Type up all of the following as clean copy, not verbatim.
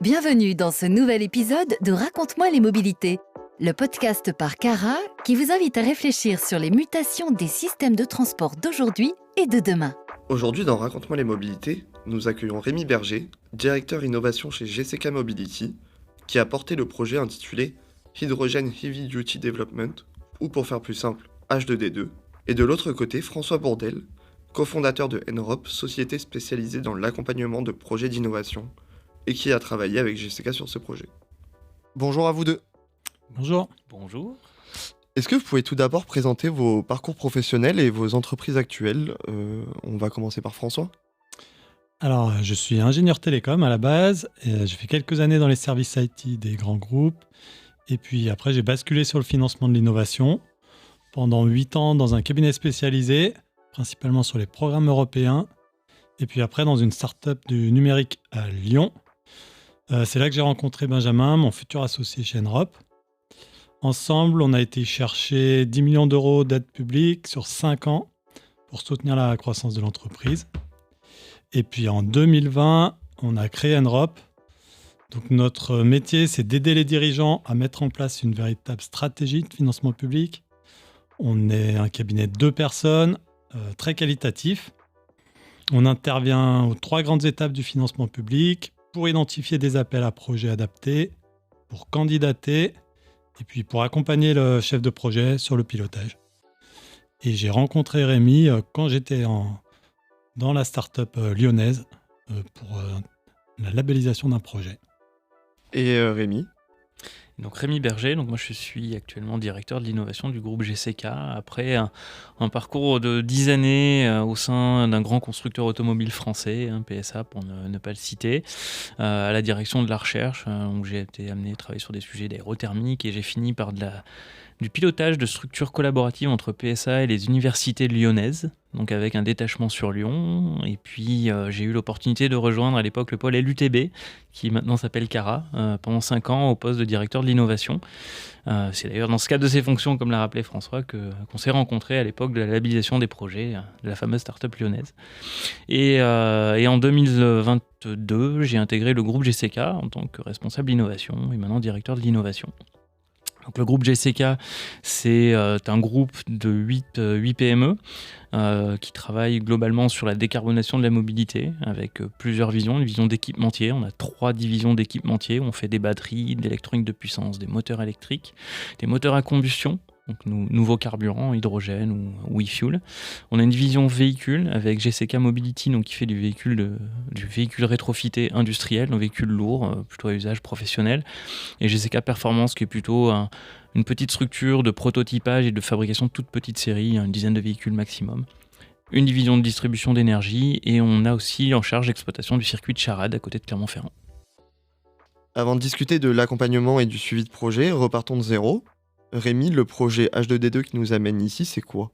Bienvenue dans ce nouvel épisode de Raconte-moi les mobilités, le podcast par Cara qui vous invite à réfléchir sur les mutations des systèmes de transport d'aujourd'hui et de demain. Aujourd'hui dans Raconte-moi les mobilités, nous accueillons Rémi Berger, directeur innovation chez GCK Mobility, qui a porté le projet intitulé Hydrogen Heavy Duty Development, ou pour faire plus simple, H2D2, et de l'autre côté François Bourdel, cofondateur de Nrop, société spécialisée dans l'accompagnement de projets d'innovation, et qui a travaillé avec GCK sur ce projet. Bonjour à vous deux. Bonjour. Bonjour. Est-ce que vous pouvez tout d'abord présenter vos parcours professionnels et vos entreprises actuelles ? On va commencer par François. Alors, je suis ingénieur télécom à la base. Et j'ai fait quelques années dans les services IT des grands groupes. Et puis après, j'ai basculé sur le financement de l'innovation. Pendant 8 ans dans un cabinet spécialisé, principalement sur les programmes européens. Et puis après, dans une start-up du numérique à Lyon. C'est là que j'ai rencontré Benjamin, mon futur associé chez Nrop. Ensemble, on a été chercher 10 millions d'euros d'aide publique sur 5 ans pour soutenir la croissance de l'entreprise. Et puis en 2020, on a créé Nrop. Donc notre métier, c'est d'aider les dirigeants à mettre en place une véritable stratégie de financement public. On est un cabinet de 2 personnes, très qualitatif. On intervient aux 3 grandes étapes du financement public pour identifier des appels à projets adaptés, pour candidater et puis pour accompagner le chef de projet sur le pilotage. Et j'ai rencontré Rémi quand j'étais dans la start-up lyonnaise pour la labellisation d'un projet. Et Rémi ? Donc Rémi Berger, donc moi je suis actuellement directeur de l'innovation du groupe GCK après un parcours de 10 années au sein d'un grand constructeur automobile français, PSA pour ne pas le citer, à la direction de la recherche, où j'ai été amené à travailler sur des sujets d'aérothermique et j'ai fini par du pilotage de structures collaboratives entre PSA et les universités lyonnaises, donc avec un détachement sur Lyon. Et puis j'ai eu l'opportunité de rejoindre à l'époque le pôle LUTB, qui maintenant s'appelle Cara, pendant 5 ans au poste de directeur de l'innovation. C'est d'ailleurs dans ce cadre de ces fonctions, comme l'a rappelé François, qu'on s'est rencontrés à l'époque de la labellisation des projets de la fameuse start-up lyonnaise. Et en 2022, j'ai intégré le groupe GCK en tant que responsable d'innovation et maintenant directeur de l'innovation. Donc le groupe GCK, c'est un groupe de 8 PME qui travaillent globalement sur la décarbonation de la mobilité avec plusieurs visions. Une vision d'équipementier, on a 3 divisions d'équipementier. On fait des batteries, de l'électronique de puissance, des moteurs électriques, des moteurs à combustion, donc nouveaux carburants, hydrogène ou e-fuel. On a une division véhicule avec GCK Mobility, donc qui fait du véhicule rétrofité industriel, un véhicule lourd, plutôt à usage professionnel. Et GCK Performance qui est plutôt une petite structure de prototypage et de fabrication de toute petite série, une dizaine de véhicules maximum. Une division de distribution d'énergie et on a aussi en charge l'exploitation du circuit de Charade à côté de Clermont-Ferrand. Avant de discuter de l'accompagnement et du suivi de projet, repartons de zéro. Rémi, le projet H2D2 qui nous amène ici, c'est quoi ?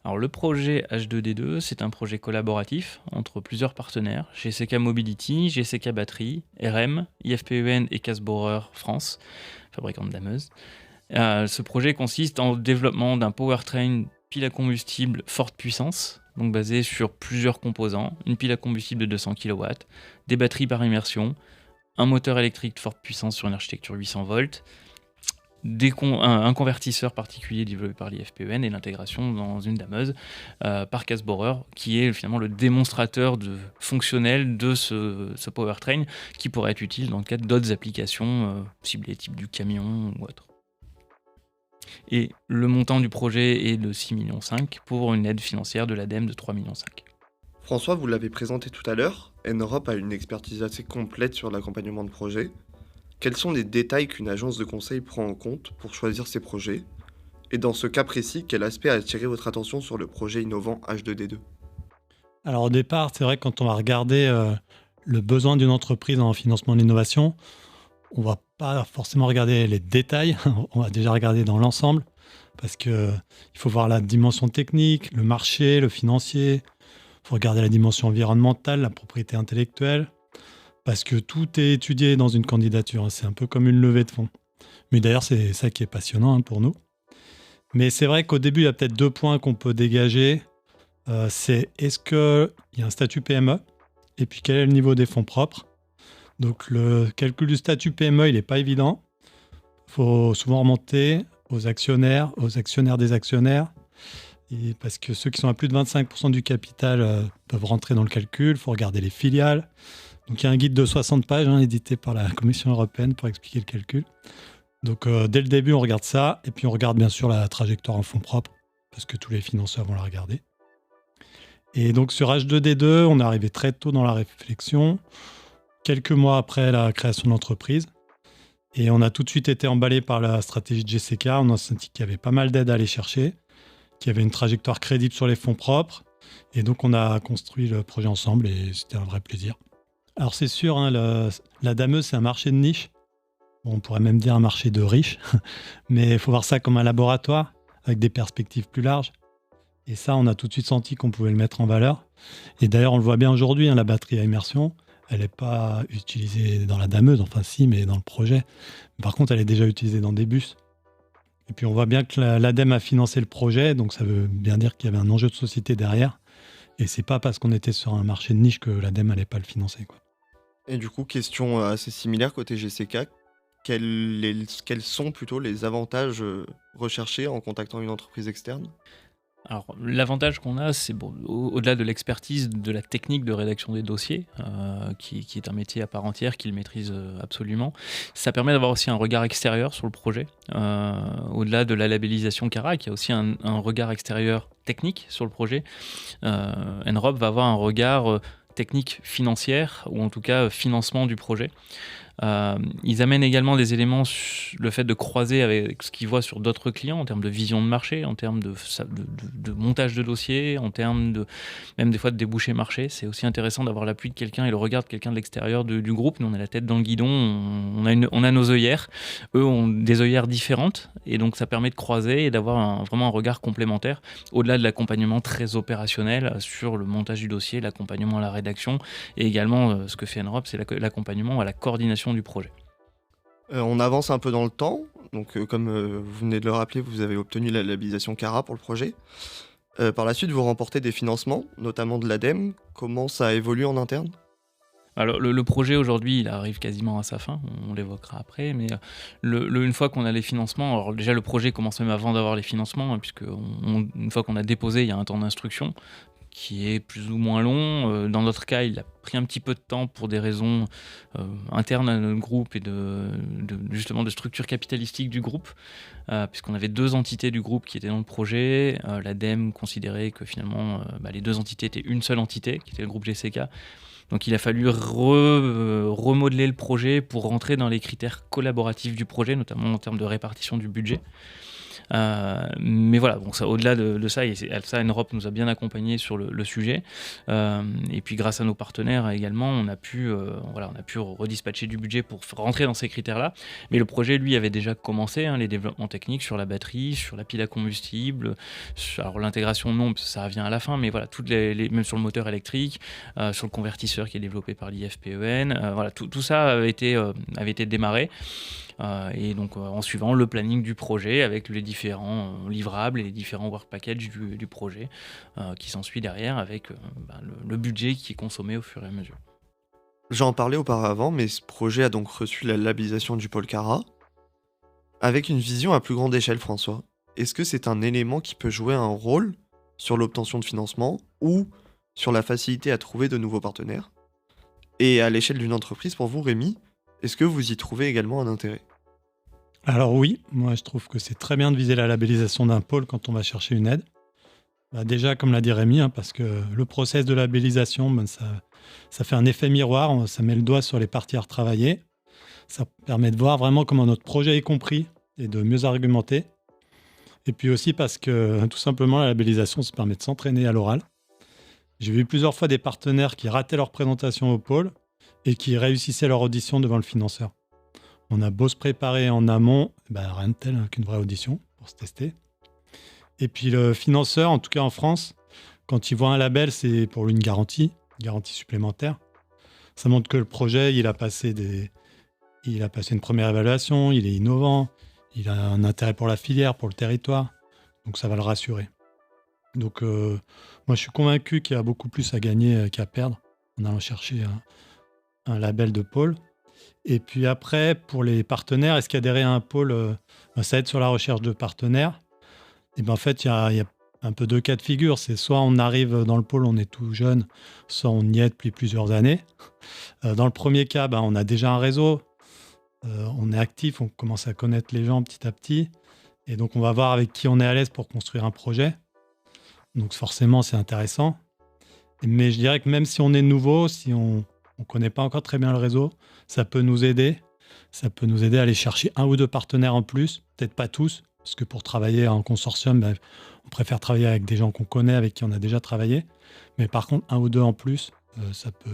Alors le projet H2D2, c'est un projet collaboratif entre plusieurs partenaires, GCK Mobility, GCK Battery, RM, IFPEN et Casborer France, fabricant de dameuses. Ce projet consiste en développement d'un powertrain pile à combustible forte puissance, donc basé sur plusieurs composants, une pile à combustible de 200 kW, des batteries par immersion, un moteur électrique de forte puissance sur une architecture 800 volts, un convertisseur particulier développé par l'IFPEN et l'intégration dans une dameuse par Casborer, qui est finalement le démonstrateur fonctionnel de ce powertrain qui pourrait être utile dans le cadre d'autres applications ciblées, type du camion ou autre. Et le montant du projet est de 6,5 millions pour une aide financière de l'ADEME de 3,5 millions. François, vous l'avez présenté tout à l'heure, Nrop a une expertise assez complète sur l'accompagnement de projets. Quels sont les détails qu'une agence de conseil prend en compte pour choisir ses projets ? Et dans ce cas précis, quel aspect a attiré votre attention sur le projet innovant H2D2 ? Alors au départ, c'est vrai que quand on va regarder le besoin d'une entreprise en financement de l'innovation, on ne va pas forcément regarder les détails, on va déjà regarder dans l'ensemble, parce qu'il faut voir la dimension technique, le marché, le financier, il faut regarder la dimension environnementale, la propriété intellectuelle, parce que tout est étudié dans une candidature, c'est un peu comme une levée de fonds. Mais d'ailleurs, c'est ça qui est passionnant pour nous. Mais c'est vrai qu'au début, il y a peut-être 2 points qu'on peut dégager. C'est est-ce qu'il y a un statut PME ? Et puis quel est le niveau des fonds propres ? Donc le calcul du statut PME, il n'est pas évident. Il faut souvent remonter aux actionnaires des actionnaires, et parce que ceux qui sont à plus de 25% du capital peuvent rentrer dans le calcul. Il faut regarder les filiales. Donc il y a un guide de 60 pages édité par la Commission européenne pour expliquer le calcul. Donc dès le début, on regarde ça, et puis on regarde bien sûr la trajectoire en fonds propres, parce que tous les financeurs vont la regarder. Et donc sur H2D2, on est arrivé très tôt dans la réflexion, quelques mois après la création de l'entreprise. Et on a tout de suite été emballé par la stratégie de GCK. On a senti qu'il y avait pas mal d'aides à aller chercher, qu'il y avait une trajectoire crédible sur les fonds propres. Et donc on a construit le projet ensemble et c'était un vrai plaisir. Alors c'est sûr, la dameuse, c'est un marché de niche. Bon, on pourrait même dire un marché de riches. Mais il faut voir ça comme un laboratoire avec des perspectives plus larges. Et ça, on a tout de suite senti qu'on pouvait le mettre en valeur. Et d'ailleurs, on le voit bien aujourd'hui, la batterie à immersion, elle n'est pas utilisée dans la dameuse, enfin si, mais dans le projet. Par contre, elle est déjà utilisée dans des bus. Et puis on voit bien que l'ADEME a financé le projet, donc ça veut bien dire qu'il y avait un enjeu de société derrière. Et c'est pas parce qu'on était sur un marché de niche que l'ADEME n'allait pas le financer, quoi. Et du coup, question assez similaire côté GCK, quels sont plutôt les avantages recherchés en contactant une entreprise externe ? Alors, l'avantage qu'on a, c'est au-delà de l'expertise de la technique de rédaction des dossiers, qui est un métier à part entière, qu'il maîtrise absolument, ça permet d'avoir aussi un regard extérieur sur le projet. Au-delà de la labellisation Cara, qui a aussi un regard extérieur technique sur le projet, Enrobe va avoir un regard technique financière, ou en tout cas financement du projet. Ils amènent également des éléments, le fait de croiser avec ce qu'ils voient sur d'autres clients en termes de vision de marché, en termes de montage de dossier, en termes même des fois de déboucher marché. C'est aussi intéressant d'avoir l'appui de quelqu'un et le regard de quelqu'un de l'extérieur du groupe. Nous, on a la tête dans le guidon, on a nos œillères. Eux ont des œillères différentes, et donc ça permet de croiser et d'avoir vraiment un regard complémentaire, au-delà de l'accompagnement très opérationnel sur le montage du dossier, l'accompagnement à la rédaction, et également ce que fait Enrobe, c'est l'accompagnement à la coordination du projet. On avance un peu dans le temps, donc comme vous venez de le rappeler, vous avez obtenu la labellisation Cara pour le projet. Par la suite, vous remportez des financements, notamment de l'ADEME. Comment ça évolue en interne ? Alors le projet aujourd'hui, il arrive quasiment à sa fin, on l'évoquera après, mais une fois qu'on a les financements, alors déjà le projet commence même avant d'avoir les financements, puisque une fois qu'on a déposé, il y a un temps d'instruction qui est plus ou moins long. Dans notre cas, il a pris un petit peu de temps pour des raisons internes à notre groupe et justement de structure capitalistique du groupe, puisqu'on avait 2 entités du groupe qui étaient dans le projet. L'ADEME considérait que finalement les 2 entités étaient une seule entité, qui était le groupe GCK. Donc il a fallu remodeler le projet pour rentrer dans les critères collaboratifs du projet, notamment en termes de répartition du budget. Mais voilà, bon, ça, au-delà de ça, et ça, Enrobe nous a bien accompagnés sur le sujet. Et puis grâce à nos partenaires également, on a pu redispatcher du budget pour rentrer dans ces critères-là. Mais le projet, lui, avait déjà commencé, les développements techniques sur la batterie, sur la pile à combustible, alors l'intégration non, ça revient à la fin, mais voilà, même sur le moteur électrique, sur le convertisseur qui est développé par l'IFPEN, voilà, tout ça avait été démarré. Et donc en suivant le planning du projet avec les différents livrables et les différents work packages du projet qui s'ensuit derrière avec le budget qui est consommé au fur et à mesure. J'en parlais auparavant, mais ce projet a donc reçu la labellisation du pôle Cara. Avec une vision à plus grande échelle, François, est-ce que c'est un élément qui peut jouer un rôle sur l'obtention de financement ou sur la facilité à trouver de nouveaux partenaires ? Et à l'échelle d'une entreprise, pour vous, Rémi, est-ce que vous y trouvez également un intérêt ? Alors oui, moi je trouve que c'est très bien de viser la labellisation d'un pôle quand on va chercher une aide. Déjà, comme l'a dit Rémi, parce que le process de labellisation, ça fait un effet miroir, ça met le doigt sur les parties à retravailler. Ça permet de voir vraiment comment notre projet est compris et de mieux argumenter. Et puis aussi parce que tout simplement la labellisation, ça permet de s'entraîner à l'oral. J'ai vu plusieurs fois des partenaires qui rataient leur présentation au pôle et qui réussissaient leur audition devant le financeur. On a beau se préparer en amont, rien de tel qu'une vraie audition pour se tester. Et puis le financeur, en tout cas en France, quand il voit un label, c'est pour lui une garantie supplémentaire. Ça montre que le projet, il a passé une première évaluation, il est innovant, il a un intérêt pour la filière, pour le territoire, donc ça va le rassurer. Donc moi je suis convaincu qu'il y a beaucoup plus à gagner qu'à perdre en allant chercher un label de pôle. Et puis après, pour les partenaires, est-ce qu'adhérer à un pôle, ça aide sur la recherche de partenaires? Et ben en fait, il y a un peu deux cas de figure. C'est soit on arrive dans le pôle, on est tout jeune, soit on y est depuis plusieurs années. Dans le premier cas, on a déjà un réseau, on est actif, on commence à connaître les gens petit à petit. Et donc, on va voir avec qui on est à l'aise pour construire un projet. Donc, forcément, c'est intéressant. Mais je dirais que même si on est nouveau, si on ne connaît pas encore très bien le réseau, ça peut nous aider. Ça peut nous aider à aller chercher un ou deux partenaires en plus, peut-être pas tous, parce que pour travailler en consortium, on préfère travailler avec des gens qu'on connaît, avec qui on a déjà travaillé. Mais par contre, un ou deux en plus, ça peut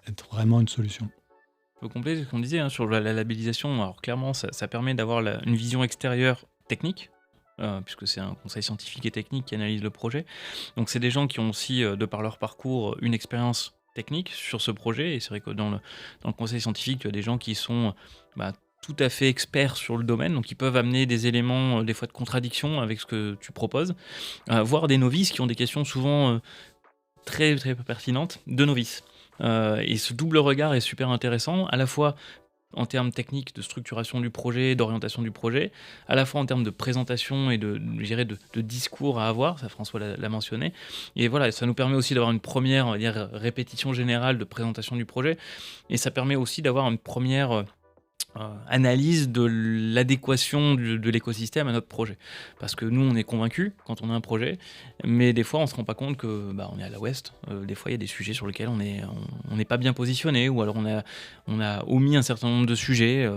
être vraiment une solution. Faut compléter ce qu'on disait sur la labellisation. Alors clairement, ça permet d'avoir une vision extérieure technique, puisque c'est un conseil scientifique et technique qui analyse le projet. Donc c'est des gens qui ont aussi, de par leur parcours, une expérience technique sur ce projet. Et c'est vrai que dans le conseil scientifique, tu as des gens qui sont tout à fait experts sur le domaine, donc ils peuvent amener des éléments, des fois de contradiction avec ce que tu proposes, voire des novices qui ont des questions souvent très, très pertinentes de novices. Et ce double regard est super intéressant, à la fois en termes techniques de structuration du projet, d'orientation du projet, à la fois en termes de présentation et de discours à avoir, ça François l'a mentionné. Et voilà, ça nous permet aussi d'avoir une première, on va dire, répétition générale de présentation du projet, et ça permet aussi d'avoir une première analyse de l'adéquation de l'écosystème à notre projet. Parce que nous, on est convaincus quand on a un projet, mais des fois, on ne se rend pas compte que on est à l'ouest. Des fois, il y a des sujets sur lesquels on n'est pas bien positionné, ou alors on a omis un certain nombre de sujets,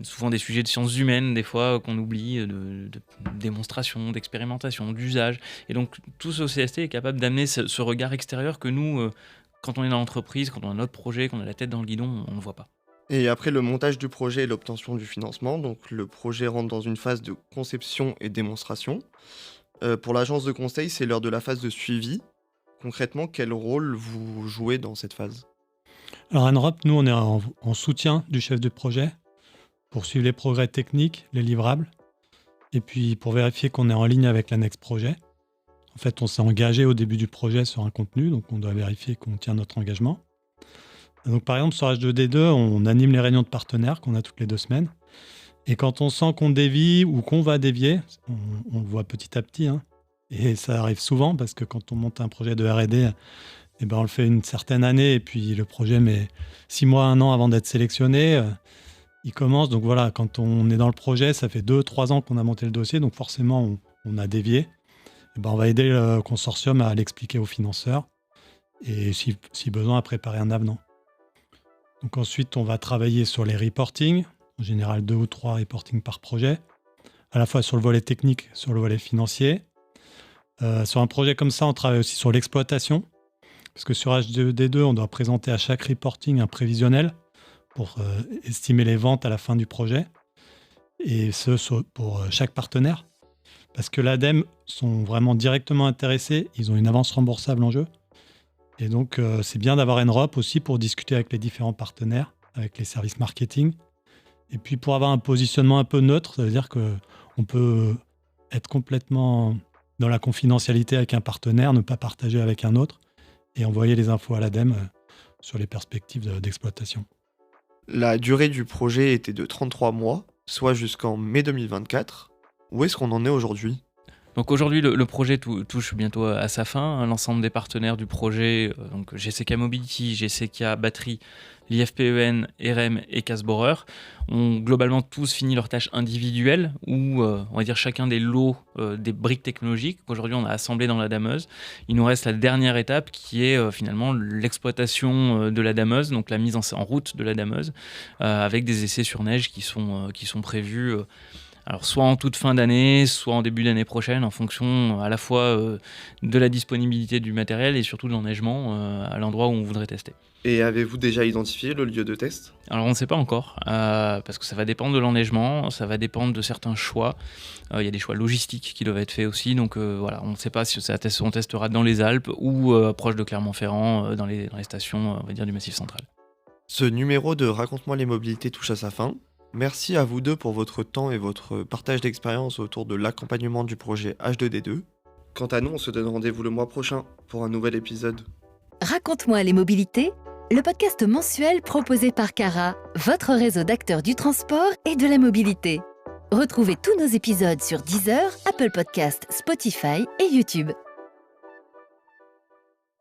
souvent des sujets de sciences humaines, des fois, qu'on oublie, de démonstration, d'expérimentation, d'usage. Et donc, tout ce CST est capable d'amener ce regard extérieur que nous, quand on est dans l'entreprise, quand on a notre projet, quand on a la tête dans le guidon, on ne voit pas. Et après le montage du projet et l'obtention du financement, donc le projet rentre dans une phase de conception et démonstration. Pour l'agence de conseil, c'est l'heure de la phase de suivi. Concrètement, quel rôle vous jouez dans cette phase? Alors, ANROP, nous, on est en soutien du chef de projet pour suivre les progrès techniques, les livrables, et puis pour vérifier qu'on est en ligne avec l'annexe projet. En fait, on s'est engagé au début du projet sur un contenu, donc on doit vérifier qu'on tient notre engagement. Donc, par exemple, sur H2D2, on anime les réunions de partenaires qu'on a toutes les 2 semaines. Et quand on sent qu'on dévie ou qu'on va dévier, on le voit petit à petit. Et ça arrive souvent parce que quand on monte un projet de R&D, on le fait une certaine année et puis le projet met 6 mois, 1 an avant d'être sélectionné. Il commence. Donc voilà, quand on est dans le projet, ça fait 2-3 ans qu'on a monté le dossier. Donc forcément, on a dévié. On va aider le consortium à l'expliquer aux financeurs et si besoin, à préparer un avenant. Donc ensuite, on va travailler sur les reportings, en général 2 ou 3 reportings par projet, à la fois sur le volet technique, sur le volet financier. Sur un projet comme ça, on travaille aussi sur l'exploitation, parce que sur H2D2, on doit présenter à chaque reporting un prévisionnel pour estimer les ventes à la fin du projet, et ce pour chaque partenaire, parce que l'ADEME sont vraiment directement intéressés, ils ont une avance remboursable en jeu. Et donc, c'est bien d'avoir ANROP aussi pour discuter avec les différents partenaires, avec les services marketing. Et puis, pour avoir un positionnement un peu neutre, ça veut dire qu'on peut être complètement dans la confidentialité avec un partenaire, ne pas partager avec un autre et envoyer les infos à l'ADEME sur les perspectives d'exploitation. La durée du projet était de 33 mois, soit jusqu'en mai 2024. Où est-ce qu'on en est aujourd'hui ? Donc aujourd'hui, le projet touche bientôt à sa fin. L'ensemble des partenaires du projet, donc GCK Mobility, GCK Batterie, l'IFPEN, REM et Casborer, ont globalement tous fini leurs tâches individuelles ou, on va dire, chacun des lots des briques technologiques qu'aujourd'hui on a assemblées dans la dameuse. Il nous reste la dernière étape qui est finalement l'exploitation de la dameuse, donc la mise en route de la dameuse, avec des essais sur neige qui sont prévus alors soit en toute fin d'année, soit en début d'année prochaine, en fonction à la fois de la disponibilité du matériel et surtout de l'enneigement à l'endroit où on voudrait tester. Et avez-vous déjà identifié le lieu de test ? Alors on ne sait pas encore, parce que ça va dépendre de l'enneigement, ça va dépendre de certains choix. Il y a des choix logistiques qui doivent être faits aussi, donc voilà, on ne sait pas si on testera dans les Alpes ou proche de Clermont-Ferrand, dans les stations on va dire, du Massif central. Ce numéro de Raconte-moi les mobilités touche à sa fin. Merci à vous deux pour votre temps et votre partage d'expérience autour de l'accompagnement du projet H2D2. Quant à nous, on se donne rendez-vous le mois prochain pour un nouvel épisode. Raconte-moi les mobilités, le podcast mensuel proposé par Cara, votre réseau d'acteurs du transport et de la mobilité. Retrouvez tous nos épisodes sur Deezer, Apple Podcasts, Spotify et YouTube.